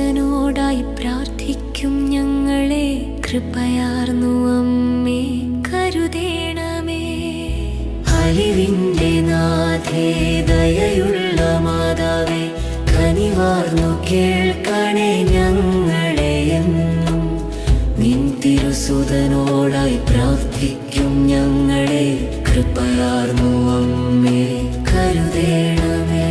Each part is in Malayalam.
തിരുസുതനോടായി പ്രാർത്ഥിക്കും ഞങ്ങളെ, കൃപയാർന്നു അമ്മേ കരുതേണമേ. അലിവിന്റെ നാഥേ, ദയയുള്ള മാതാവേ, കനിവാർന്നു കേൾക്കണേ ഞങ്ങളെ എന്നും. നിൻ തിരുസുതനോടായി പ്രാർത്ഥിക്കും ഞങ്ങളെ, കൃപയാർന്നു അമ്മേ കരുതേണമേ.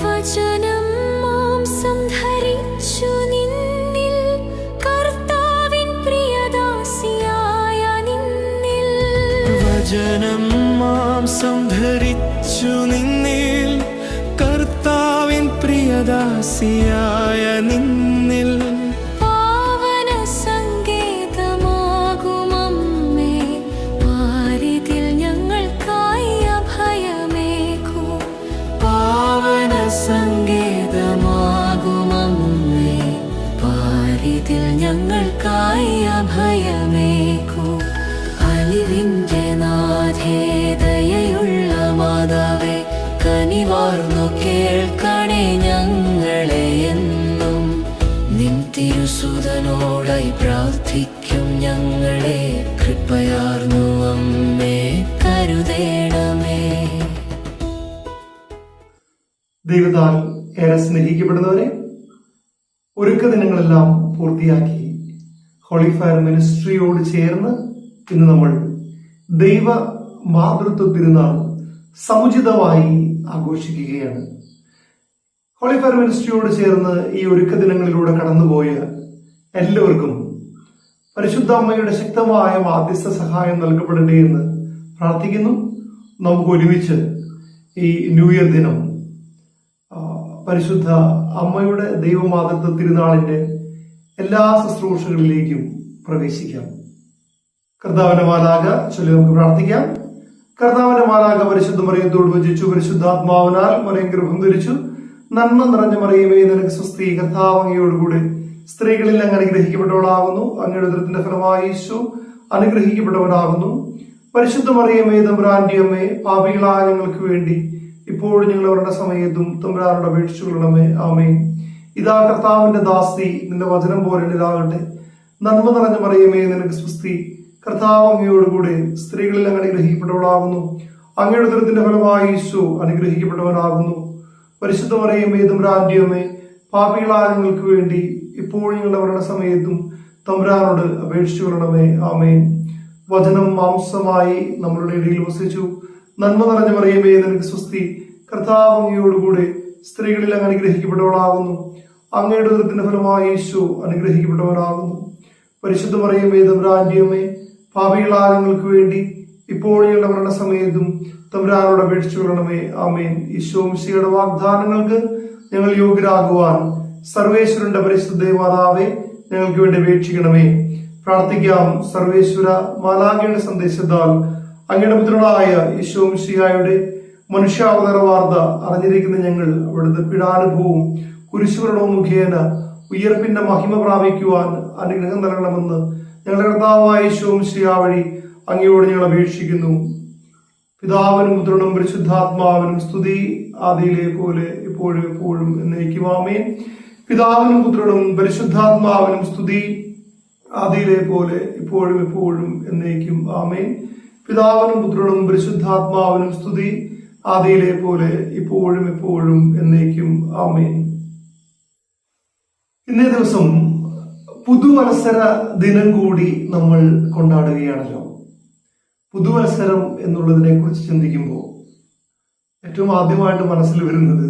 വചനം മാംസം ധരിച്ചു നിന്നിൽ, കർത്താവിൻ പ്രിയദാസിയായ നിന്നിൽ. വചനം മാംസം ധരിച്ചു നിന്നിൽ, കർത്താവിൻ പ്രിയദാസിയായ നിന്നിൽ. പാവന സങ്കേതമാകുമമ്മേ, പാരിതിൽ ഞങ്ങൾക്കായി അഭയമേകൂ. പാവന സങ്കേതമാകുമമ്മേ, പാരിതിൽ ഞങ്ങൾക്കായി അഭയമേകൂ. അലിവിന്റെ നാഥേ, ദയയുള്ള മാതാവേ, കനിവാർന്നു കേൾക്കണേ ഞങ്ങളെ എന്നും. നിൻ തിരുസുതനോടായി പ്രാർത്ഥിക്കും ഞങ്ങളെ, കൃപയാർന്നു അമ്മേ കരുതേണമേ. ദൈവത്താൽ ഏറെ സ്നേഹിക്കപ്പെടുന്നവരെ, ഒരുക്ക ദിനങ്ങളെല്ലാം പൂർത്തിയാക്കി ഹോളി ഫയർ മിനിസ്ട്രിയോട് ചേർന്ന് ഇന്ന് നമ്മൾ ദൈവ മാതൃത്വ തിരുനാൾ സമുചിതമായി ആഘോഷിക്കുകയാണ്. ഹോളി ഫയർ മിനിസ്ട്രിയോട് ചേർന്ന് ഈ ഒരുക്ക ദിനങ്ങളിലൂടെ കടന്നുപോയ എല്ലാവർക്കും പരിശുദ്ധ അമ്മയുടെ ശക്തമായ മാധ്യസ്ഥ സഹായം നൽകപ്പെടട്ടെ എന്ന് പ്രാർത്ഥിക്കുന്നു. നമുക്ക് ഒരുമിച്ച് ഈ ന്യൂ ഇയർ ദിനം പരിശുദ്ധ അമ്മയുടെ ദൈവമാതൃത്വ തിരുനാളിന്റെ എല്ലാ ശുശ്രൂഷകളിലേക്കും പ്രവേശിക്കാം. കർത്താവിന്റെ മാലാഖ ചൊല്ലി നമുക്ക് പ്രാർത്ഥിക്കാം. കർത്താവിന്റെ മാലാഖ പരിശുദ്ധ മറിയത്തോട് വചിച്ചു, പരിശുദ്ധാത്മാവിനാൽ മറിയം ഗർഭം ധരിച്ചു. നന്മ നിറഞ്ഞ മറിയമേ, നിനക്ക് സ്വസ്തി, കർത്താവ് അങ്ങയോടുകൂടി സ്ത്രീകളിൽ അങ്ങ് അനുഗ്രഹിക്കപ്പെട്ടവളാകുന്നു. അങ്ങയുടെ ഉദരത്തിന്റെ ഫലമായി യേശു അനുഗ്രഹിക്കപ്പെട്ടവനാകുന്നു. പരിശുദ്ധ മറിയമേ, തമ്പുരാന്റെ അമ്മേ, പാപികളായ ഞങ്ങൾക്ക് വേണ്ടി ഇപ്പോഴും ഞങ്ങൾ അവരുടെ സമയത്തും തമ്പുരാനോട് അപേക്ഷിച്ചു കൊള്ളണമേ. ആമേൻ. ഇതാ കർത്താവിന്റെ ദാസി, നിന്റെ വചനം പോലെ ഇതാകട്ടെ. നന്മ നിറഞ്ഞ മറിയമേ, നിനക്ക് സ്വസ്തി, കർത്താവ് അങ്ങയോടുകൂടെ സ്ത്രീകളിൽ അങ്ങ് അനുഗ്രഹിക്കപ്പെട്ടവളാകുന്നു. അങ്ങയുടെ ഉദരത്തിന്റെ ഫലമായി യേശു അനുഗ്രഹിക്കപ്പെട്ടവനാകുന്നു. പരിശുദ്ധ മറിയമേ, തമ്പുരാന്റെ അമ്മേ, പാപികളായ ഞങ്ങൾക്ക് വേണ്ടി ഇപ്പോഴും ഞങ്ങൾ അവരുടെ സമയത്തും തമ്പുരാനോട് അപേക്ഷിച്ചു കൊള്ളണമേ. ആമേൻ. വചനം മാംസമായി നമ്മളുടെ ഇടയിൽ വസിച്ചു. നന്മ നിറഞ്ഞ മറിയമേ, നിനക്ക് സ്വസ്തി, കർത്താവ് അങ്ങയോടുകൂടെ സ്ത്രീകളിൽ അങ്ങ് അനുഗ്രഹിക്കപ്പെട്ടവളാകുന്നു. അങ്ങയുടെ ഉദരത്തിന്റെ ഫലമായി യേശു അനുഗ്രഹിക്കപ്പെട്ടവനാകുന്നു. പരിശുദ്ധ മറിയമേ, തമ്പുരാന്റെ അമ്മേ, പാപികളായ ഞങ്ങൾക്ക് വേണ്ടി ഇപ്പോഴും ഞങ്ങളുടെ മരണസമയത്തും തമ്പുരാനോട് അപേക്ഷിച്ചു കൊള്ളണമേ. ആമേൻ. ഈശോ മിശിഹായുടെ വാഗ്ദാനങ്ങൾക്ക് ഞങ്ങൾ യോഗ്യരാകുവാൻ സർവേശ്വരന്റെ പരിശുദ്ധ മാതാവേ, ഞങ്ങൾക്ക് വേണ്ടി അപേക്ഷിക്കണമേ. പ്രാർത്ഥിക്കാം. സർവേശ്വര മാലാഖയുടെ സന്ദേശത്താൽ അങ്ങയുടെ പുത്രനായ ഈശോ മിശിഹായുടെ മനുഷ്യാവതാര വാർത്ത അറിഞ്ഞിരിക്കുന്ന ഞങ്ങൾ അവിടുത്തെ പീഡാനുഭവവും കുരിശുമരണവും മുഖേന ഉയർപ്പിന്റെ മഹിമ പ്രാപിക്കുവാൻ അനുഗ്രഹം നൽകണമെന്ന് ഞങ്ങളുടെ കർത്താവായ ഈശോ മിശിഹാ വഴി അങ്ങയോട് ഞങ്ങൾ അപേക്ഷിക്കുന്നു. പിതാവിനും പുത്രനും പരിശുദ്ധാത്മാവിനും സ്തുതി, ആദിയിലെ പോലെ ഇപ്പോഴും എപ്പോഴും എന്നേക്കും. ആമേൻ. പിതാവിനും പുത്രനും പരിശുദ്ധാത്മാവിനും സ്തുതി, ആദിയിലെ പോലെ ഇപ്പോഴും എപ്പോഴും എന്നേക്കും. ആമേൻ. പിതാവിനും പുത്രനും പരിശുദ്ധാത്മാവിനും സ്തുതി, ആദിയിലെ പോലെ ഇപ്പോഴും എപ്പോഴും എന്നേക്കും. ആമേൻ. ഇന്നേ ദിവസം പുതുവത്സര ദിനം കൂടി നമ്മൾ കൊണ്ടാടുകയാണല്ലോ. പുതുവത്സരം എന്നുള്ളതിനെ കുറിച്ച് ചിന്തിക്കുമ്പോൾ ഏറ്റവും ആദ്യമായിട്ട് മനസ്സിൽ വരുന്നത്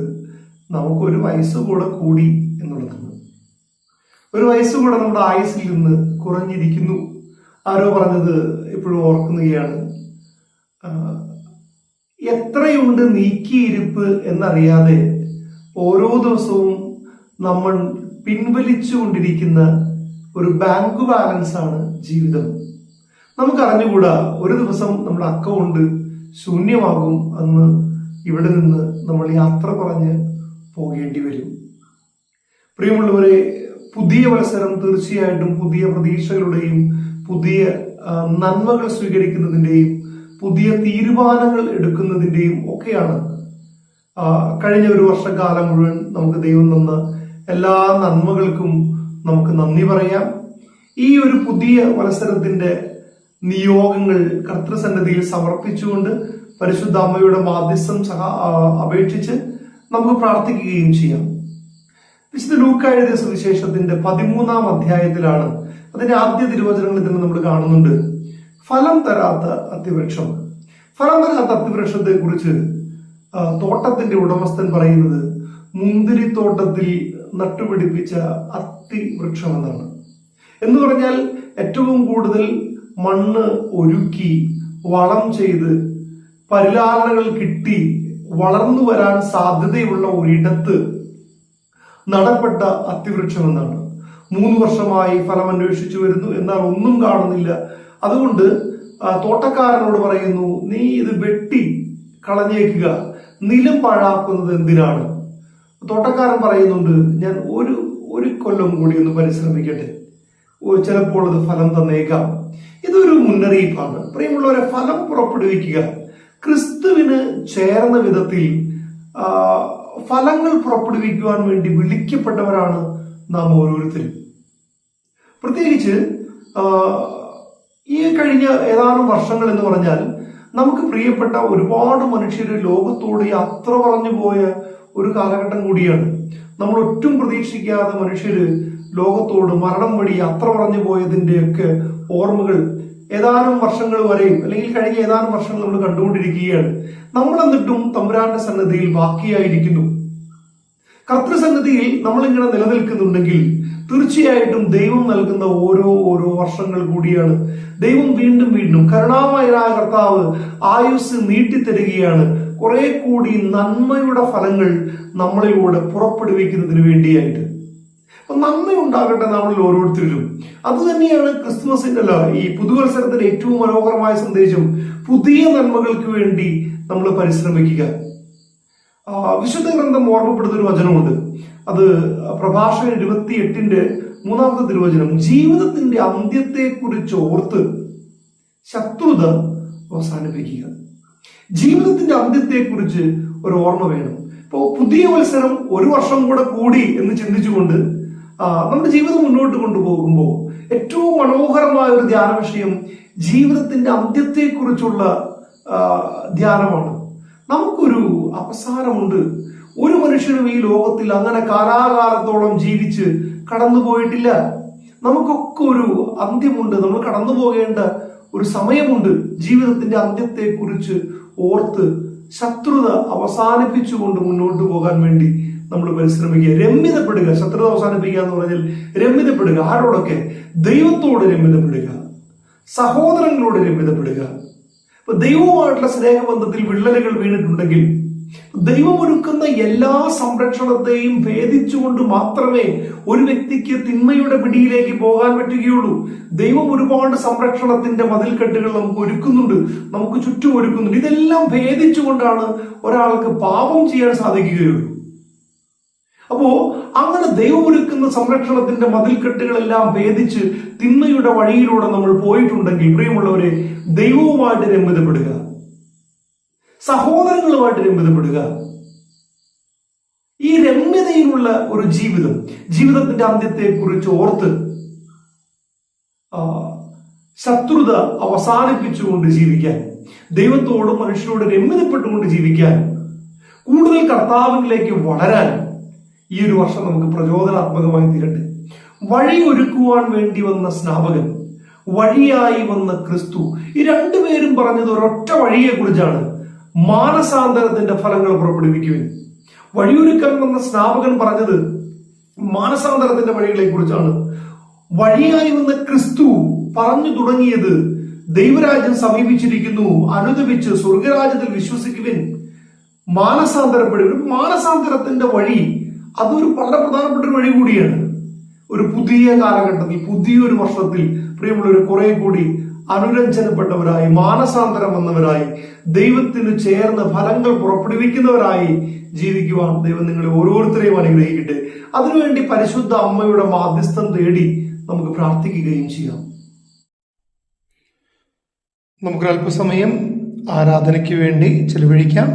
നമുക്കൊരു വയസ്സ് കൂടെ കൂടി എന്നുള്ളതാണ്. ഒരു വയസ്സ് കൂടെ നമ്മുടെ ആയുസ്സിൽ നിന്ന് കുറഞ്ഞിരിക്കുന്നു. ആരോ പറഞ്ഞത് ഇപ്പോഴും ഓർക്കുകയാണ്. എത്രയുണ്ട് നീക്കിയിരിപ്പ് എന്നറിയാതെ ഓരോ ദിവസവും നമ്മൾ പിൻവലിച്ചുകൊണ്ടിരിക്കുന്ന ഒരു ബാങ്ക് ബാലൻസ് ആണ് ജീവിതം. നമുക്കറിഞ്ഞുകൂടാ, ഒരു ദിവസം നമ്മുടെ അക്കൗണ്ട് ശൂന്യമാകും, അന്ന് ഇവിടെ നിന്ന് നമ്മൾ യാത്ര പറഞ്ഞ് പോകേണ്ടി വരും. പ്രിയമുള്ളവരെ, പുതിയ വത്സരം തീർച്ചയായിട്ടും പുതിയ പ്രതീക്ഷകളുടെയും പുതിയ നന്മകൾ സ്വീകരിക്കുന്നതിൻ്റെയും പുതിയ തീരുമാനങ്ങൾ എടുക്കുന്നതിൻ്റെയും ഒക്കെയാണ്. കഴിഞ്ഞ ഒരു വർഷക്കാലം മുഴുവൻ നമുക്ക് ദൈവം തന്ന എല്ലാ നന്മകൾക്കും നമുക്ക് നന്ദി പറയാം. ഈ ഒരു പുതിയ വത്സരത്തിന്റെ നിയോഗങ്ങൾ കർത്തൃസന്നിധിയിൽ സമർപ്പിച്ചുകൊണ്ട് പരിശുദ്ധ അമ്മയുടെ മാധ്യസ്ഥം അപേക്ഷിച്ച് നമുക്ക് പ്രാർത്ഥിക്കുകയും ചെയ്യാം. വിശുദ്ധ ലൂക്കാ എഴുതിയ സുവിശേഷത്തിന്റെ 13-ാം അധ്യായത്തിലാണ് അതിന്റെ ആദ്യ തിരുവചനങ്ങളിൽ തന്നെ നമ്മൾ കാണുന്നുണ്ട് ഫലം തരാത്ത അത്തിവൃക്ഷം. ഫലം തരാത്ത അത്തിവൃക്ഷത്തെ കുറിച്ച് തോട്ടത്തിന്റെ ഉടമസ്ഥൻ പറയുന്നത് മുന്തിരിത്തോട്ടത്തിൽ നട്ടുപിടിപ്പിച്ച അത്തിവൃക്ഷം എന്നാണ്. എന്ന് പറഞ്ഞാൽ ഏറ്റവും കൂടുതൽ മണ്ണ് ഒരുക്കി വളം ചെയ്ത് പരിലാളനകൾ കിട്ടി വളർന്നു വരാൻ സാധ്യതയുള്ള ഒരിടത്ത് നടപ്പെട്ട അത്തിവൃക്ഷം എന്നാണ്. 3 വർഷമായി ഫലം അന്വേഷിച്ചു വരുന്നു, എന്നാൽ ഒന്നും കാണുന്നില്ല. അതുകൊണ്ട് തോട്ടക്കാരനോട് പറയുന്നു, നീ ഇത് വെട്ടി കളഞ്ഞേക്കുക, നിലം പാഴാക്കുന്നത് എന്തിനാണ്? തോട്ടക്കാരൻ പറയുന്നുണ്ട്, ഞാൻ ഒരു കൊല്ലം കൂടി ഒന്ന് പരിശ്രമിക്കട്ടെ, ചിലപ്പോൾ അത് ഫലം തന്നേക്കാം. ഇതൊരു മുന്നറിയിപ്പാണ്. പ്രിയമുള്ളവരെ, ഫലം പുറപ്പെടുവിക്കുക, ക്രിസ്തുവിന് ചേർന്ന വിധത്തിൽ ഫലങ്ങൾ പുറപ്പെടുവിക്കുവാൻ വേണ്ടി വിളിക്കപ്പെട്ടവരാണ് നാം ഓരോരുത്തരും. പ്രത്യേകിച്ച് ഈ കഴിഞ്ഞ ഏതാനും വർഷങ്ങൾ എന്ന് പറഞ്ഞാൽ നമുക്ക് പ്രിയപ്പെട്ട ഒരുപാട് മനുഷ്യര് ലോകത്തോട് യാത്ര പറഞ്ഞു പോയ ഒരു കാലഘട്ടം കൂടിയാണ്. നമ്മൾ ഒട്ടും പ്രതീക്ഷിക്കാതെ മനുഷ്യര് ലോകത്തോട് മരണം വഴി യാത്ര പറഞ്ഞു പോയതിന്റെയൊക്കെ ഓർമ്മകൾ ഏതാനും വർഷങ്ങൾ വരെയും അല്ലെങ്കിൽ കഴിഞ്ഞ ഏതാനും വർഷങ്ങൾ നമ്മൾ കണ്ടുകൊണ്ടിരിക്കുകയാണ്. നമ്മൾ എന്നിട്ടും തമ്പുരാന്റെ സന്നിധിയിൽ ബാക്കിയായിരിക്കുന്നു. കർത്തൃസന്നിധിയിൽ നമ്മളിങ്ങനെ നിലനിൽക്കുന്നുണ്ടെങ്കിൽ തീർച്ചയായിട്ടും ദൈവം നൽകുന്ന ഓരോ വർഷങ്ങൾ കൂടിയാണ്. ദൈവം വീണ്ടും വീണ്ടും കരുണാമയനായ കർത്താവ് ആയുസ് നീട്ടിത്തരികയാണ്, കുറെ കൂടി നന്മയുടെ ഫലങ്ങൾ നമ്മളിലൂടെ പുറപ്പെടുവിക്കുന്നതിന് വേണ്ടിയായിട്ട്. അപ്പൊ നന്മയുണ്ടാകട്ടെ നമ്മളിൽ ഓരോരുത്തരിലും. അത് തന്നെയാണ് ക്രിസ്തുമസിന്റെ ഈ പുതുവത്സരത്തിന്റെ ഏറ്റവും മനോഹരമായ സന്ദേശം. പുതിയ നന്മകൾക്ക് വേണ്ടി നമ്മൾ പരിശ്രമിക്കുക. വിശുദ്ധ ഗ്രന്ഥം ഓർമ്മപ്പെടുന്ന ഒരു വചനമുണ്ട്. അത് പ്രഭാഷകൻ 28-ന്റെ 3-ാമത്തെ തിരുവചനം. ജീവിതത്തിന്റെ അന്ത്യത്തെ കുറിച്ച് ഓർത്ത് ശത്രുത അവസാനിപ്പിക്കുക. ജീവിതത്തിന്റെ അന്ത്യത്തെ കുറിച്ച് ഒരു ഓർമ്മ വേണം. ഇപ്പോ പുതിയ വത്സരം ഒരു വർഷം കൂടി എന്ന് ചിന്തിച്ചുകൊണ്ട് നമ്മുടെ ജീവിതം മുന്നോട്ട് കൊണ്ടുപോകുമ്പോൾ ഏറ്റവും മനോഹരമായ ഒരു ധ്യാന വിഷയം ജീവിതത്തിന്റെ അന്ത്യത്തെ കുറിച്ചുള്ള ധ്യാനമാണ്. നമുക്കൊരു അവസാനമുണ്ട്. ഒരു മനുഷ്യനും ഈ ലോകത്തിൽ അങ്ങനെ കാലാകാലത്തോളം ജീവിച്ച് കടന്നുപോയിട്ടില്ല. നമുക്കൊക്കെ ഒരു അന്ത്യമുണ്ട്. നമ്മൾ കടന്നു പോകേണ്ട ഒരു സമയമുണ്ട്. ജീവിതത്തിന്റെ അന്ത്യത്തെ കുറിച്ച് ഓർത്ത് ശത്രുത അവസാനിപ്പിച്ചുകൊണ്ട് മുന്നോട്ട് പോകാൻ വേണ്ടി നമ്മൾ പരിശ്രമിക്കുക. രമ്യതപ്പെടുക. ശത്രുത അവസാനിപ്പിക്കുക എന്ന് പറഞ്ഞാൽ രമ്യതപ്പെടുക. ആരോടൊക്കെ? ദൈവത്തോട് രമ്യതപ്പെടുക, സഹോദരങ്ങളോട് രമ്യതപ്പെടുക. ഇപ്പൊ ദൈവവുമായിട്ടുള്ള സ്നേഹബന്ധത്തിൽ വിള്ളലുകൾ വീണിട്ടുണ്ടെങ്കിൽ ദൈവം ഒരുക്കുന്ന എല്ലാ സംരക്ഷണത്തെയും ഭേദിച്ചുകൊണ്ട് മാത്രമേ ഒരു വ്യക്തിക്ക് തിന്മയുടെ പിടിയിലേക്ക് പോകാൻ പറ്റുകയുള്ളൂ. ദൈവം ഒരുപാട് സംരക്ഷണത്തിന്റെ മതിൽക്കെട്ടുകൾ നമുക്ക് ഒരുക്കുന്നുണ്ട്, നമുക്ക് ചുറ്റും ഒരുക്കുന്നുണ്ട്. ഇതെല്ലാം ഭേദിച്ചുകൊണ്ടാണ് ഒരാൾക്ക് പാപം ചെയ്യാൻ സാധിക്കുകയുള്ളൂ. അപ്പോ അങ്ങനെ ദൈവം ഒരുക്കുന്ന സംരക്ഷണത്തിന്റെ മതിൽക്കെട്ടുകളെല്ലാം ഭേദിച്ച് തിന്മയുടെ വഴിയിലൂടെ നമ്മൾ പോയിട്ടുണ്ടെങ്കിൽ പ്രിയമുള്ളവരെ, ദൈവവുമായിട്ട് രമ്യതപ്പെടുക, സഹോദരങ്ങളുമായിട്ട് രമ്യതപ്പെടുക. ഈ രമ്യതയിലുള്ള ഒരു ജീവിതത്തിന്റെ അന്ത്യത്തെ കുറിച്ച് ഓർത്ത് ശത്രുത അവസാനിപ്പിച്ചുകൊണ്ട് ജീവിക്കാൻ, ദൈവത്തോടും മനുഷ്യരോട് രമ്യതപ്പെട്ടുകൊണ്ട് ജീവിക്കാൻ, കൂടുതൽ കർത്താവിലേക്ക് വളരാൻ ഈ ഒരു വർഷം നമുക്ക് പ്രചോദനാത്മകമായി തീരട്ടെ. വഴി ഒരുക്കുവാൻ വേണ്ടി വന്ന സ്നാപകൻ, വഴിയായി വന്ന ക്രിസ്തു, ഈ രണ്ടുപേരും പറഞ്ഞത് ഒരൊറ്റ വഴിയെ കുറിച്ചാണ്. മാനസാന്തരത്തിന്റെ ഫലങ്ങൾ പുറപ്പെടുവിക്കുവാൻ. വഴിയൊരുക്കാൻ വന്ന സ്നാപകൻ പറഞ്ഞത് മാനസാന്തരത്തിന്റെ വഴികളെ കുറിച്ചാണ്. വഴിയായി വന്ന ക്രിസ്തു പറഞ്ഞു തുടങ്ങിയത് ദൈവരാജ്യം സമീപിച്ചിരിക്കുന്നു, അനുദപിച്ച് സ്വർഗരാജ്യത്തിൽ വിശ്വസിക്കുവിൻ, മാനസാന്തരപ്പെടുവിൻ. മാനസാന്തരത്തിന്റെ വഴി അതൊരു വളരെ പ്രധാനപ്പെട്ട ഒരു വഴി കൂടിയാണ്. ഒരു പുതിയ കാലഘട്ടത്തിൽ, പുതിയൊരു വർഷത്തിൽ പ്രിയമുള്ളവർ കുറെ കൂടി അനുരഞ്ജനപ്പെട്ടവരായി, മാനസാന്തരം വന്നവരായി, ദൈവത്തിന് ചേർന്ന് ഫലങ്ങൾ പുറപ്പെടുവിക്കുന്നവരായി ജീവിക്കുവാൻ ദൈവം നിങ്ങളെ ഓരോരുത്തരെയും അനുഗ്രഹിക്കട്ടെ. അതിനുവേണ്ടി പരിശുദ്ധ അമ്മയുടെ മാധ്യസ്ഥം തേടി നമുക്ക് പ്രാർത്ഥിക്കുകയും ചെയ്യാം. നമുക്ക് അല്പസമയം ആരാധനയ്ക്ക് വേണ്ടി ചെലവഴിക്കാം.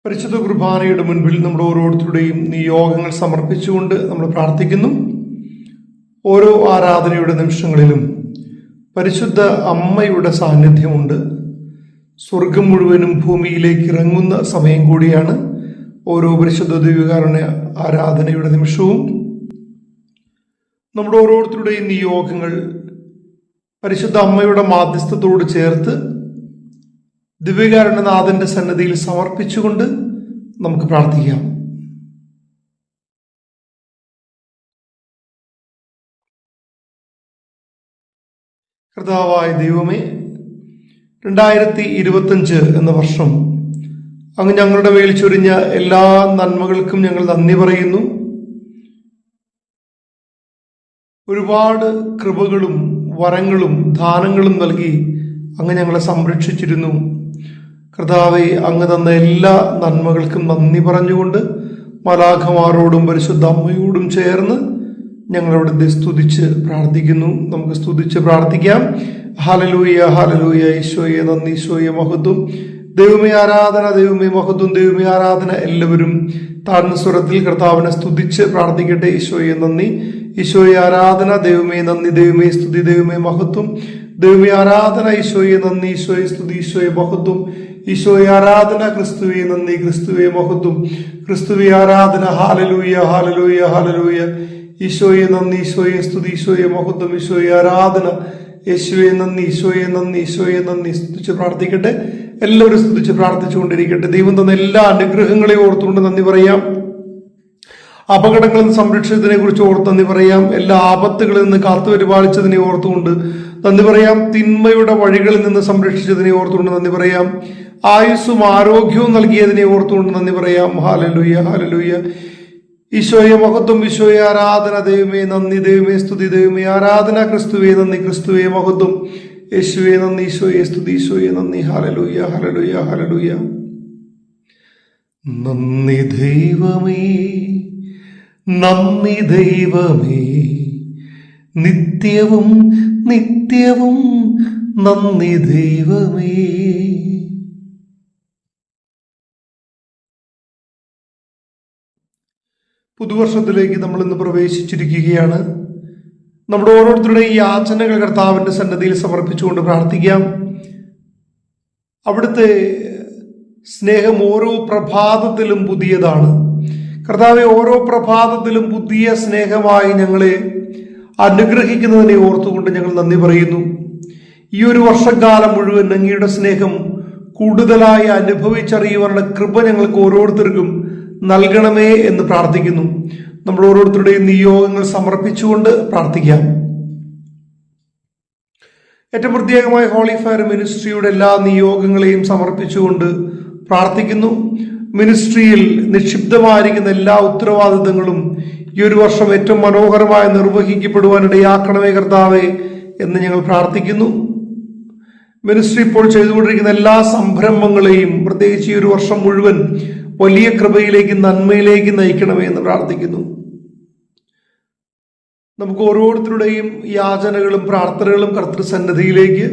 പരിശുദ്ധ കുർബാനയുടെ മുൻപിൽ നമ്മുടെ ഓരോരുത്തരുടെയും നിയോഗങ്ങൾ സമർപ്പിച്ചുകൊണ്ട് നമ്മൾ പ്രാർത്ഥിക്കുന്നു. ഓരോ ആരാധനയുടെ നിമിഷങ്ങളിലും പരിശുദ്ധ അമ്മയുടെ സാന്നിധ്യമുണ്ട്. സ്വർഗം മുഴുവനും ഭൂമിയിലേക്ക് ഇറങ്ങുന്ന സമയം കൂടിയാണ് ഓരോ പരിശുദ്ധ ദിവ്യകാരുണ്യ ആരാധനയുടെ നിമിഷവും. നമ്മുടെ ഓരോരുത്തരുടെയും നിയോഗങ്ങൾ പരിശുദ്ധ അമ്മയുടെ മാധ്യസ്ഥത്തോട് ചേർത്ത് ദിവ്യകാരുണ്യനാഥന്റെ സന്നിധിയിൽ സമർപ്പിച്ചുകൊണ്ട് നമുക്ക് പ്രാർത്ഥിക്കാം. കർത്താവായ ദൈവമേ, 2025 എന്ന വർഷം അങ്ങ് ഞങ്ങളുടെ മേൽ ചൊരിഞ്ഞ എല്ലാ നന്മകൾക്കും ഞങ്ങൾ നന്ദി പറയുന്നു. ഒരുപാട് കൃപകളും വരങ്ങളും ദാനങ്ങളും നൽകി അങ്ങ് ഞങ്ങളെ സംരക്ഷിച്ചിരുന്നു. കർത്താവേ, അങ്ങ് തന്ന എല്ലാ നന്മകൾക്കും നന്ദി പറഞ്ഞുകൊണ്ട് മാലാഖമാരോടും പരിശുദ്ധ അമ്മയോടും ചേർന്ന് ഞങ്ങളവിടെ സ്തുതിച്ച് പ്രാർത്ഥിക്കുന്നു. നമുക്ക് സ്തുതിച്ച് പ്രാർത്ഥിക്കാം. Hallelujah, hallelujah. ഈശോയെ നന്ദി, ഈശോയെ മഹത്വം. ദൈവമേ ആരാധന, ദൈവമേ മഹത്വം, ദൈവമേ ആരാധന. എല്ലാവരും താഴ്ന്ന സ്വരത്തിൽ കർത്താവിനെ സ്തുതിച്ച് പ്രാർത്ഥിക്കട്ടെ. ഈശോയെ നന്ദി, ഈശോയെ ആരാധന. ദൈവമേ നന്ദി, ദൈവമേ സ്തുതി, ദൈവമേ മഹത്വം. ദൈവമേ ആരാധന. ഈശോയെ നന്ദി, ഈശോയെ സ്തുതി, ഈശോയെ മഹത്വം. ഈശോയെ ആരാധന. ക്രിസ്തുവേ നന്ദി, ക്രിസ്തുവേ മഹത്വം, ക്രിസ്തുവേ ആരാധന. Hallelujah, hallelujah, hallelujah. ഈശോയെ നന്ദി, ഈശോയെ സ്തുതി, ഈശോയെ മഹത്വം, ഈശോയെ ആരാധന. യേശുവെ നന്ദി, ഈശോയെ നന്ദി, ഈശോയെ നന്ദി. സ്തുതിച്ച് പ്രാർത്ഥിക്കട്ടെ. എല്ലാവരും സ്തുതിച്ച് പ്രാർത്ഥിച്ചുകൊണ്ടിരിക്കട്ടെ. ദൈവം തന്ന എല്ലാ അനുഗ്രഹങ്ങളെയും ഓർത്തുകൊണ്ട് നന്ദി പറയാം. അപകടങ്ങളിൽ നിന്ന് സംരക്ഷിച്ചതിനെ കുറിച്ച് ഓർത്ത് നന്ദി പറയാം. എല്ലാ ആപത്തുകളിൽ നിന്ന് കാത്തുപരിപാലിച്ചതിനെ ഓർത്തുകൊണ്ട് നന്ദി പറയാം. തിന്മയുടെ വഴികളിൽ നിന്ന് സംരക്ഷിച്ചതിനെ ഓർത്തുകൊണ്ട് നന്ദി പറയാം. ആയുസ്സും ആരോഗ്യവും നൽകിയതിനെ ഓർത്തുകൊണ്ട് നന്ദി പറയാം. Hallelujah, hallelujah. ഈശോയെ മഹത്വം, ഈശോയെ ആരാധന. ദൈവമേ നന്ദി, ദൈവമേ സ്തുതി, ദൈവമേ ആരാധന. ക്രിസ്തുവേ നന്ദി, ക്രിസ്തുവേ മഹത്വം. യേശുവേ നന്ദി, ഈശോയെ സ്തുതി, ഈശോയെ നന്ദി. Hallelujah, hallelujah, hallelujah. നന്ദി ദൈവമേ, നന്ദി ദൈവമേ, നിത്യവും നിത്യവും നന്ദി ദൈവമേ. പുതുവർഷത്തിലേക്ക് നമ്മൾ ഇന്ന് പ്രവേശിച്ചിരിക്കുകയാണ്. നമ്മുടെ ഓരോരുത്തരുടെയും യാചനകൾ കർത്താവിന്റെ സന്നിധിയിൽ സമർപ്പിച്ചുകൊണ്ട് പ്രാർത്ഥിക്കാം. അവിടുത്തെ സ്നേഹം ഓരോ പ്രഭാതത്തിലും പുതിയതാണ്. കർത്താവെ, ഓരോ പ്രഭാതത്തിലും പുതിയ സ്നേഹമായി ഞങ്ങളെ അനുഗ്രഹിക്കുന്നതിനെ ഓർത്തുകൊണ്ട് ഞങ്ങൾ നന്ദി പറയുന്നു. ഈ ഒരു വർഷക്കാലം മുഴുവൻ അങ്ങയുടെ സ്നേഹം കൂടുതലായി അനുഭവിച്ചറിയുവാനുള്ള കൃപ ഞങ്ങൾക്ക് ഓരോരുത്തർക്കും നൽകണമേ എന്ന് പ്രാർത്ഥിക്കുന്നു. നമ്മൾ ഓരോരുത്തരുടെയും നിയോഗങ്ങൾ സമർപ്പിച്ചുകൊണ്ട് പ്രാർത്ഥിക്കാം. ഏറ്റവും പ്രത്യേകമായി ഹോളി ഫയർ മിനിസ്ട്രിയുടെ എല്ലാ നിയോഗങ്ങളെയും സമർപ്പിച്ചുകൊണ്ട് പ്രാർത്ഥിക്കുന്നു. മിനിസ്ട്രിയിൽ നിക്ഷിപ്തമായിരിക്കുന്ന എല്ലാ ഉത്തരവാദിത്തങ്ങളും ഈ ഒരു വർഷം ഏറ്റവും മനോഹരമായി നിർവഹിക്കപ്പെടുവാനിടയാക്കണമേ കർത്താവേ എന്ന് ഞങ്ങൾ പ്രാർത്ഥിക്കുന്നു. മിനിസ്ട്രി ഇപ്പോൾ ചെയ്തുകൊണ്ടിരിക്കുന്ന എല്ലാ സംരംഭങ്ങളെയും പ്രത്യേകിച്ച് ഈ ഒരു വർഷം മുഴുവൻ വലിയ കൃപയിലേക്ക്, നന്മയിലേക്ക് നയിക്കണമേ എന്ന് പ്രാർത്ഥിക്കുന്നു. നമുക്ക് ഓരോരുത്തരുടെയും യാചനകളും പ്രാർത്ഥനകളും കർത്തൃസന്നിധിയിലേക്ക്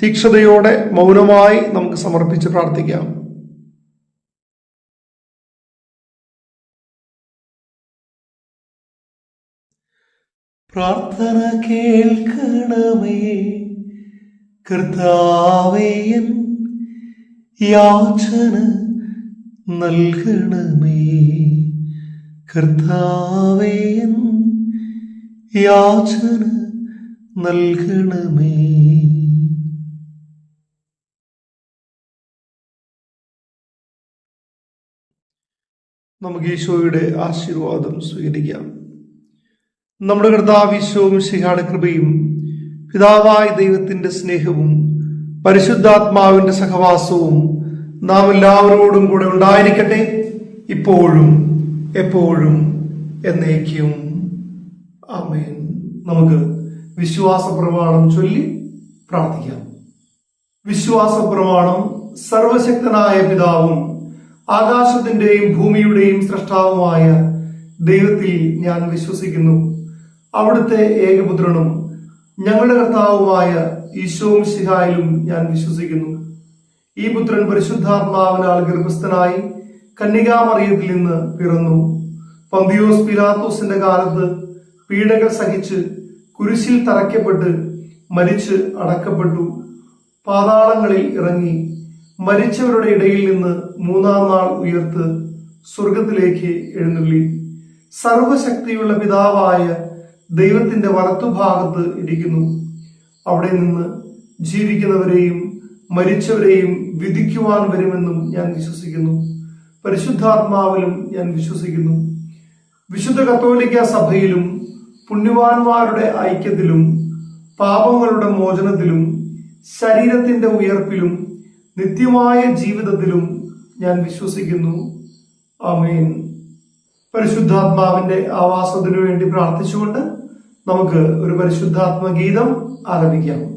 തീക്ഷ്ണതയോടെ മൗനമായി നമുക്ക് സമർപ്പിച്ച് പ്രാർത്ഥിക്കാം. പ്രാർത്ഥന കേൾക്കണമേ കർത്താവേ, എൻ യാചന നൽകണമേ കർത്താവേ, എൻ യാചന നൽകണമേ. നമുക്ക് ഈശോയുടെ ആശീർവാദം സ്വീകരിക്കാം. നമ്മുടെ കർത്താവ് ഈശോ മിശിഹായുടെ കൃപയും പിതാവായ ദൈവത്തിന്റെ സ്നേഹവും പരിശുദ്ധാത്മാവിന്റെ സഹവാസവും നാം എല്ലാവരോടും കൂടെ ഉണ്ടായിരിക്കട്ടെ, ഇപ്പോഴും എപ്പോഴും എന്നേക്കും. ആമേൻ. നമുക്ക് വിശ്വാസ പ്രമാണം ചൊല്ലി പ്രാർത്ഥിക്കാം. വിശ്വാസ പ്രമാണം. സർവശക്തനായ പിതാവും ആകാശത്തിന്റെയും ഭൂമിയുടെയും സൃഷ്ടാവുമായ ദൈവത്തിൽ ഞാൻ വിശ്വസിക്കുന്നു. അവിടുത്തെ ഏകപുത്രനും ഞങ്ങളുടെ കർത്താവുമായ ഈശോ മിശിഹായിലും ഞാൻ വിശ്വസിക്കുന്നു. ഈ പുത്രൻ പരിശുദ്ധാത്മാവിനാൽ ഗർഭസ്ഥനായി കന്യകാമറിയത്തിൽ നിന്ന് പിറന്നു. പന്തിയോസ് പിലാത്തോസിന്റെ കാലത്ത് പീഡകൾ സഹിച്ച് കുരിശിൽ തറയ്ക്കപ്പെട്ട് മരിച്ച് അടക്കപ്പെട്ടു. പാതാളങ്ങളിൽ ഇറങ്ങി മരിച്ചവരുടെ ഇടയിൽ നിന്ന് മൂന്നാം നാൾ ഉയർത്ത് സ്വർഗത്തിലേക്ക് എഴുന്നള്ളി. സർവശക്തിയുള്ള പിതാവായ ദൈവത്തിന്റെ വലത്തുഭാഗത്ത് ഇരിക്കുന്നു. അവിടെ നിന്ന് ജീവിക്കുന്നവരെയും മരിച്ചവരെയും വിധിക്കുവാൻ വരുമെന്നും ഞാൻ വിശ്വസിക്കുന്നു. പരിശുദ്ധാത്മാവിലും ഞാൻ വിശ്വസിക്കുന്നു. വിശുദ്ധ കത്തോലിക്ക സഭയിലും പുണ്യവാന്മാരുടെ ഐക്യത്തിലും പാപങ്ങളുടെ മോചനത്തിലും ശരീരത്തിന്റെ ഉയർപ്പിലും നിത്യമായ ജീവിതത്തിലും ഞാൻ വിശ്വസിക്കുന്നു. ആമേൻ. പരിശുദ്ധാത്മാവിന്റെ ആവാസത്തിനു വേണ്ടി പ്രാർത്ഥിച്ചുകൊണ്ട് നമുക്ക് ഒരു പരിശുദ്ധാത്മ ഗീതം ആലപിക്കാം.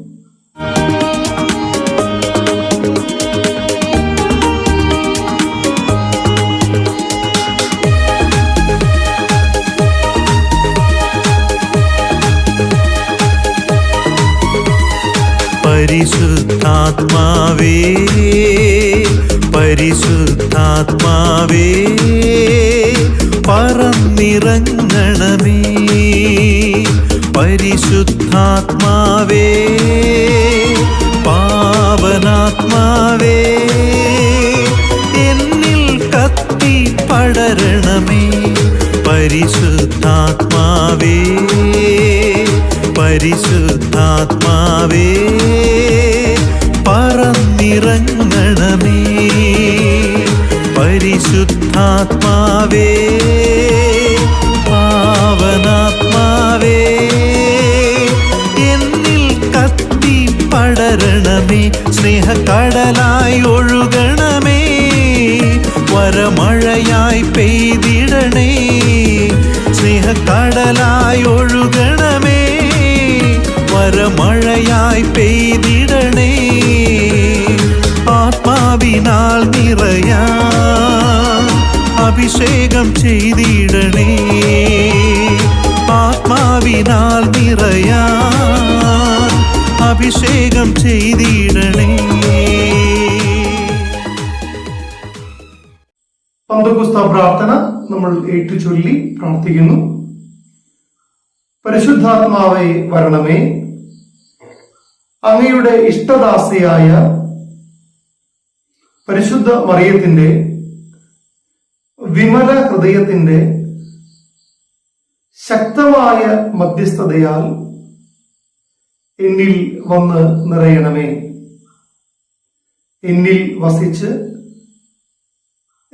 പരിശുദ്ധാത്മാവേ പരിശുദ്ധാത്മാവേ പറന്നിറങ്ങണമേ. പരിശുദ്ധാത്മാവേ പാവനാത്മാവേ എന്നിൽ കത്തി പടരണമേ. പരിശുദ്ധാത്മാവേ പരിശുദ്ധാത്മാവേ പറന്നിറങ്ങണമേ. പരിശുദ്ധാത്മാവേ പാവനാത്മാവേ എന്നിൽ കത്തി പടരണമേ. സ്നേഹക്കടലായി ഒഴുകണമേ. വരമഴയായി പെയ്തിടണേ. സ്നേഹക്കടലായി ഒഴുകണമേ. വരമഴയായി പെയ്തിടണേ. ആത്മാവിനാൽ നിറയാൻ അഭിഷേകം ചെയ്തിടണേ. ആത്മാവിനാൽ നിറയാൻ അഭിഷേകം ചെയ്തിടണേ. പന്തക്കുസ്ത പ്രാർത്ഥന നമ്മൾ ഏറ്റുചൊല്ലി പ്രാർത്ഥിക്കുന്നു. പരിശുദ്ധാത്മാവേ വരണമേ. അങ്ങയുടെ ഇഷ്ടദാസിയായ പരിശുദ്ധ മറിയത്തിന്റെ വിമല ഹൃദയത്തിന്റെ ശക്തമായ മധ്യസ്ഥതയാൽ എന്നിൽ വന്ന് നിറയണമേ. എന്നിൽ വസിച്ച്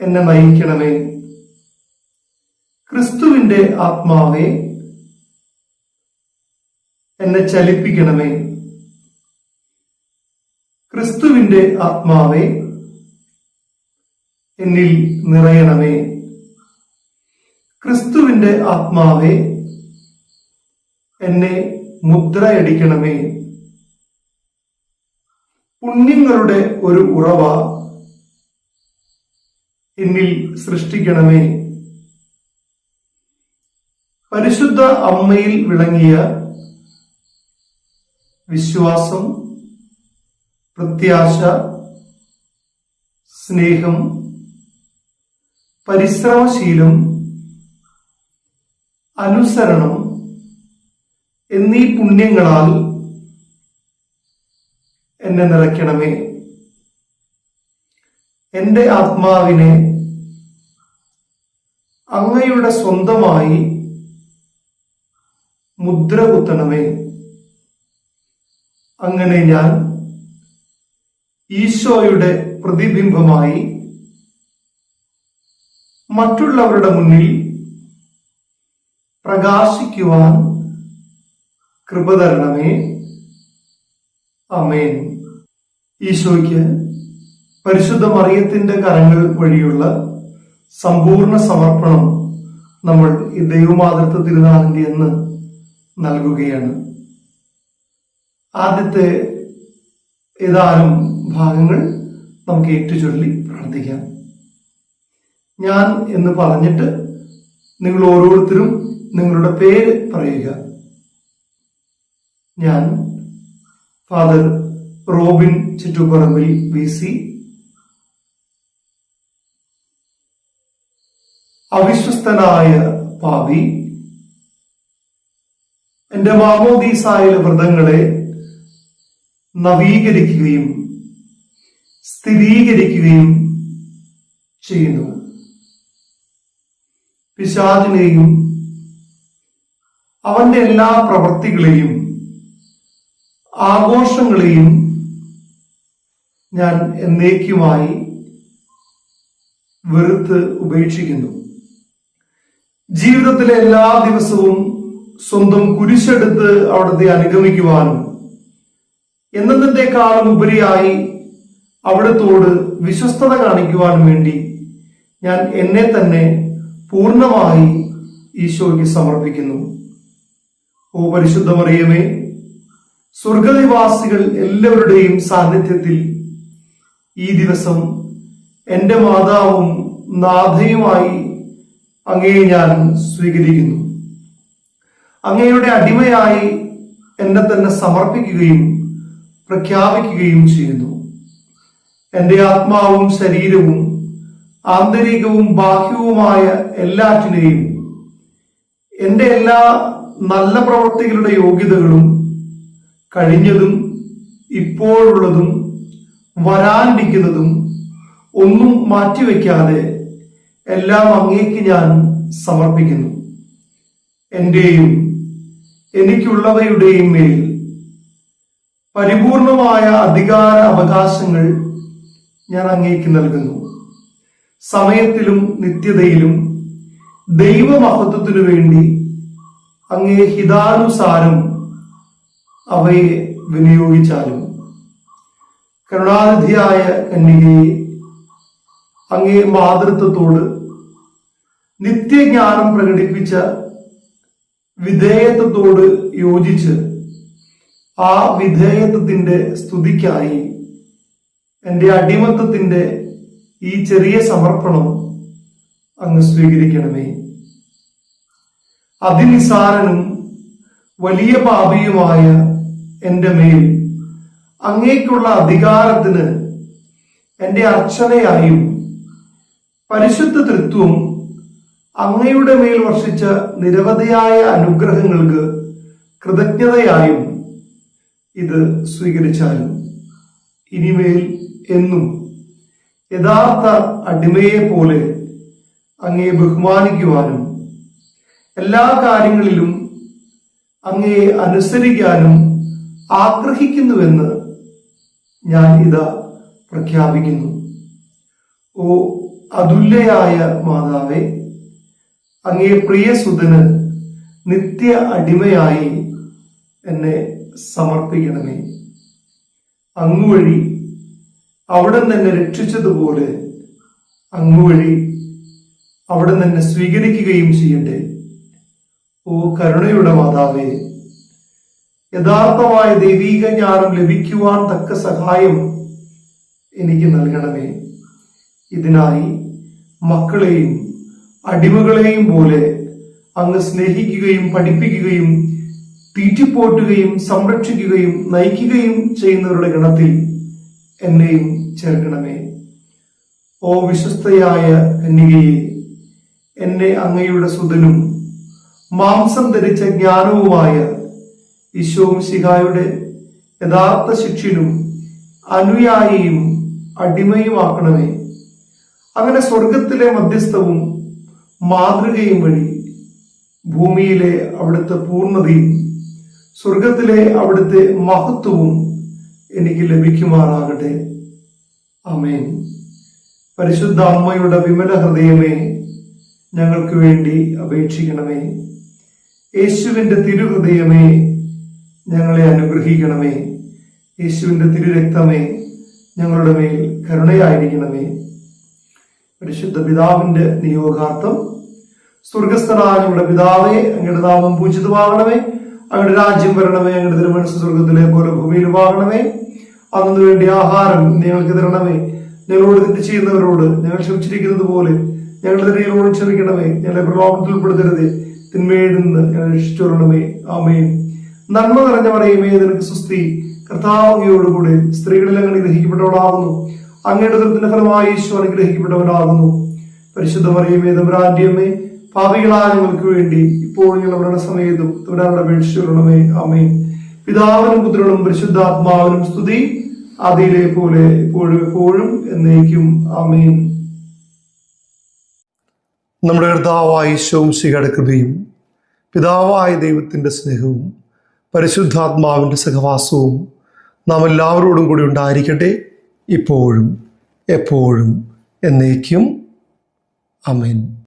എന്നെ നയിക്കണമേ. ക്രിസ്തുവിന്റെ ആത്മാവേ എന്നെ ചലിപ്പിക്കണമേ. ക്രിസ്തുവിന്റെ ആത്മാവേ എന്നിൽ നിറയണമേ. ക്രിസ്തുവിന്റെ ആത്മാവേ എന്നെ മുദ്രയടിക്കണമേ. പുണ്യങ്ങളുടെ ഒരു ഉറവ എന്നിൽ സൃഷ്ടിക്കണമേ. പരിശുദ്ധ അമ്മയിൽ വിളങ്ങിയ വിശ്വാസം, പ്രത്യാശ, സ്നേഹം, പരിശ്രമശീലം, അനുസരണം എന്നീ പുണ്യങ്ങളാൽ എന്നെ നിറയ്ക്കണമേ. എന്റെ ആത്മാവിനെ അങ്ങയുടെ സ്വന്തമായി മുദ്ര കുത്തണമേ. അങ്ങനെ ഞാൻ ഈശോയുടെ പ്രതിബിംബമായി മറ്റുള്ളവരുടെ മുന്നിൽ പ്രകാശിക്കുവാൻ കൃപ തരണമേ. ആമേൻ. ഈശോയ്ക്ക് പരിശുദ്ധ മറിയത്തിന്റെ കരങ്ങൾ വഴിയുള്ള സമ്പൂർണ്ണ സമർപ്പണം നമ്മൾ ഈ ദൈവമാതൃത്വ തിരുനാളിന്റെ അന്ന് നൽകുകയാണ്. ആദ്യത്തെ ഏതാനും ഭാഗങ്ങൾ നമുക്ക് ഏറ്റുചൊല്ലി പ്രാർത്ഥിക്കാം. ഞാൻ എന്ന് പറഞ്ഞിട്ട് നിങ്ങൾ ഓരോരുത്തരും നിങ്ങളുടെ പേര് പറയുക. ഞാൻ ഫാദർ റോബിൻ ചുറ്റുപറമ്പിൽ VC, അവിശ്വസ്തനായ പാപി, എന്റെ മാമോദീസായിലെ വ്രതങ്ങളെ നവീകരിക്കുകയും സ്ഥിരീകരിക്കുകയും ചെയ്യുന്നു. പിശാചിനെയും അവന്റെ എല്ലാ പ്രവൃത്തികളെയും ആഘോഷങ്ങളെയും ഞാൻ എന്നേക്കുമായി വെറുത്ത് ഉപേക്ഷിക്കുന്നു. ജീവിതത്തിലെ എല്ലാ ദിവസവും സ്വന്തം കുരിശെടുത്ത് അവിടുത്തെ അനുഗമിക്കുവാനും എന്നതിനേക്കാളും ഉപരിയായി അവിടത്തോട് വിശ്വസ്തത കാണിക്കുവാനും വേണ്ടി ഞാൻ എന്നെ തന്നെ പൂർണ്ണമായി ഈശോയ്ക്ക് സമർപ്പിക്കുന്നു. ഓ പരിശുദ്ധ മറിയമേ, സ്വർഗനിവാസികൾ എല്ലാവരുടെയും സാന്നിധ്യത്തിൽ ഈ ദിവസം എന്റെ മാതാവും നാഥയുമായി അങ്ങയെ ഞാൻ സ്വീകരിക്കുന്നു. അങ്ങയുടെ അടിമയായി എന്നെ തന്നെ സമർപ്പിക്കുകയും പ്രഖ്യാപിക്കുകയും ചെയ്യുന്നു. എന്റെ ആത്മാവും ശരീരവും ആന്തരികവും ബാഹ്യവുമായ എല്ലാറ്റിനെയും എന്റെ എല്ലാ നല്ല പ്രവൃത്തികളുടെ യോഗ്യതകളും കഴിഞ്ഞതും ഇപ്പോഴുള്ളതും വരാനിരിക്കുന്നതും ഒന്നും മാറ്റിവെക്കാതെ എല്ലാം അങ്ങേക്ക് ഞാൻ സമർപ്പിക്കുന്നു. എന്റെയും എനിക്കുള്ളവയുടെയും മേൽ പരിപൂർണമായ അധികാര അവകാശങ്ങൾ ഞാൻ അങ്ങേക്ക് നൽകുന്നു. സമയത്തിലും നിത്യതയിലും ദൈവമഹത്വത്തിനു വേണ്ടി അങ്ങേ ഹിതാനുസാരം അവയെ വിനിയോഗിച്ചാലും. കരുണാനിധിയായ കന്യകയെ, അങ്ങേ മാതൃത്വത്തോട് നിത്യജ്ഞാനം പ്രകടിപ്പിച്ച വിധേയത്വത്തോട് യോജിച്ച് ആ വിധേയത്വത്തിന്റെ സ്തുതിക്കായി എന്റെ അടിമത്തത്തിന്റെ ഈ ചെറിയ സമർപ്പണം അങ്ങ് സ്വീകരിക്കണമേ. അതിനിസാരനും വലിയ പാപിയുമായ എന്റെ മേൽ അങ്ങേക്കുള്ള അധികാരത്തിന് എന്റെ അർച്ചനയായും പരിശുദ്ധ തൃത്വം അങ്ങയുടെ മേൽ വർഷിച്ച നിരവധിയായ അനുഗ്രഹങ്ങൾക്ക് കൃതജ്ഞതയായും ഇത് സ്വീകരിച്ചാലും ഇനിമേൽ എന്നും യഥാർത്ഥ അടിമയെ പോലെ അങ്ങയെ ബഹുമാനിക്കുവാനും എല്ലാ കാര്യങ്ങളിലും അങ്ങയെ അനുസരിക്കാനും ആഗ്രഹിക്കുന്നുവെന്ന് ഞാൻ ഇതാ പ്രഖ്യാപിക്കുന്നു. ഓ അതുല്യയായ മാതാവേ, അങ്ങേ പ്രിയസുതന് നിത്യ അടിമയായി എന്നെ സമർപ്പിക്കണമേ. അങ്ങുവഴി അവിടെ തന്നെ രക്ഷിച്ചതുപോലെ അങ്ങുവഴി അവിടെ തന്നെ സ്വീകരിക്കുകയും ചെയ്യട്ടെ. ഓ കരുണയുടെ മാതാവേ, യഥാർത്ഥമായ ദൈവീക ജ്ഞാനം ലഭിക്കുവാൻ തക്ക സഹായം എനിക്ക് നൽകണമേ. ഇതിനായി മക്കളെയും അടിമകളെയും പോലെ അങ്ങ് സ്നേഹിക്കുകയും പഠിപ്പിക്കുകയും തീറ്റിപ്പോറ്റുകയും സംരക്ഷിക്കുകയും നയിക്കുകയും ചെയ്യുന്നവരുടെ ഗണത്തിൽ എന്നെയും ചേർക്കണമേ. ഓ വിശ്വസ്തയായ കന്യകയെ, എന്നെ അങ്ങയുടെ സുതനും മാംസം ധരിച്ച ജ്ഞാനവുമായ ഈശോ മിശിഹായുടെ യഥാർത്ഥ ശിഷ്യനും അനുയായിയും അടിമയുമാക്കണമേ. അങ്ങനെ സ്വർഗത്തിലെ മധ്യസ്ഥവും മാതൃകയും വഴി ഭൂമിയിലെ അവിടുത്തെ പൂർണ്ണതയും സ്വർഗത്തിലെ അവിടുത്തെ മഹത്വവും എനിക്ക് ലഭിക്കുമാറാകട്ടെ. ആമേൻ. പരിശുദ്ധ അമ്മയുടെ വിമല ഹൃദയമേ, ഞങ്ങൾക്ക് വേണ്ടി അപേക്ഷിക്കണമേ. യേശുവിന്റെ തിരുഹൃദയമേ, ഞങ്ങളെ അനുഗ്രഹിക്കണമേ. യേശുവിന്റെ തിരുരക്തമേ, ഞങ്ങളുടെ മേൽ കരുണയായിരിക്കണമേ. പരിശുദ്ധ പിതാവിന്റെ നിയോഗാർത്ഥം. സ്വർഗസ്ഥനായ ഞങ്ങളുടെ പിതാവേ, അങ്ങയുടെ നാമം പൂജിതമാകണമേ. അങ്ങയുടെ രാജ്യം വരണമേ, അങ്ങയുടെ തിരുമനസ്സ് സ്വർഗത്തിലെ പോലെ ഭൂമിയിലുമാകണമേ. അന്നു വേണ്ടി ആഹാരം ഞങ്ങൾക്ക് തരണമേ. ഞങ്ങളോട് തെറ്റ് ചെയ്യുന്നവരോട് ഞങ്ങൾ ക്ഷമിച്ചിരിക്കുന്നത് പോലെ ഞങ്ങളുടെ തെറ്റുകളോട് ക്ഷമിക്കണമേ. ഞങ്ങളെ പ്രലോഭനത്തിൽ ഉൾപ്പെടുത്തരുതേ, തിന്മയിൽ നിന്ന് ഞങ്ങൾ രക്ഷിച്ചുകൊള്ളണമേ. ആമേൻ. നന്മ നിറഞ്ഞ മറിയമേ, നിനക്ക് സുസ്തി, കർത്താവ് അങ്ങയോടുകൂടെ സ്ത്രീകളിൽ അങ്ങ് അനുഗ്രഹിക്കപ്പെട്ടവളാകുന്നു. അങ്ങയുടെ ഉദരത്തിന്റെ ഫലമായി ഈശോ അനുഗ്രഹിക്കപ്പെട്ടവനാകുന്നു. പരിശുദ്ധ മറിയമേ, തമ്പുരാന്റെ അമ്മേ, പാപികളായ ഞങ്ങൾക്ക് വേണ്ടി ഇപ്പോൾ ഞങ്ങളുടെ സമയത്തും തമ്പുരാനോട് അപേക്ഷിച്ചുകൊള്ളണമേ. ആമേൻ. പിതാവിനും പുത്രനും പരിശുദ്ധാത്മാവിനും സ്തുതി, ആദിയിലെ പോലെ ഇപ്പോഴും എപ്പോഴും എന്നേക്കും. ആമേൻ. നമ്മുടെ കർത്താവായ ഈശോയും മിശിഹായുടെ കൃപയും പിതാവായ ദൈവത്തിന്റെ സ്നേഹവും പരിശുദ്ധാത്മാവിന്റെ സഹവാസവും നാം എല്ലാവരോടും കൂടി ഉണ്ടായിരിക്കട്ടെ, ഇപ്പോഴും എപ്പോഴും എന്നേക്കും. ആമേൻ.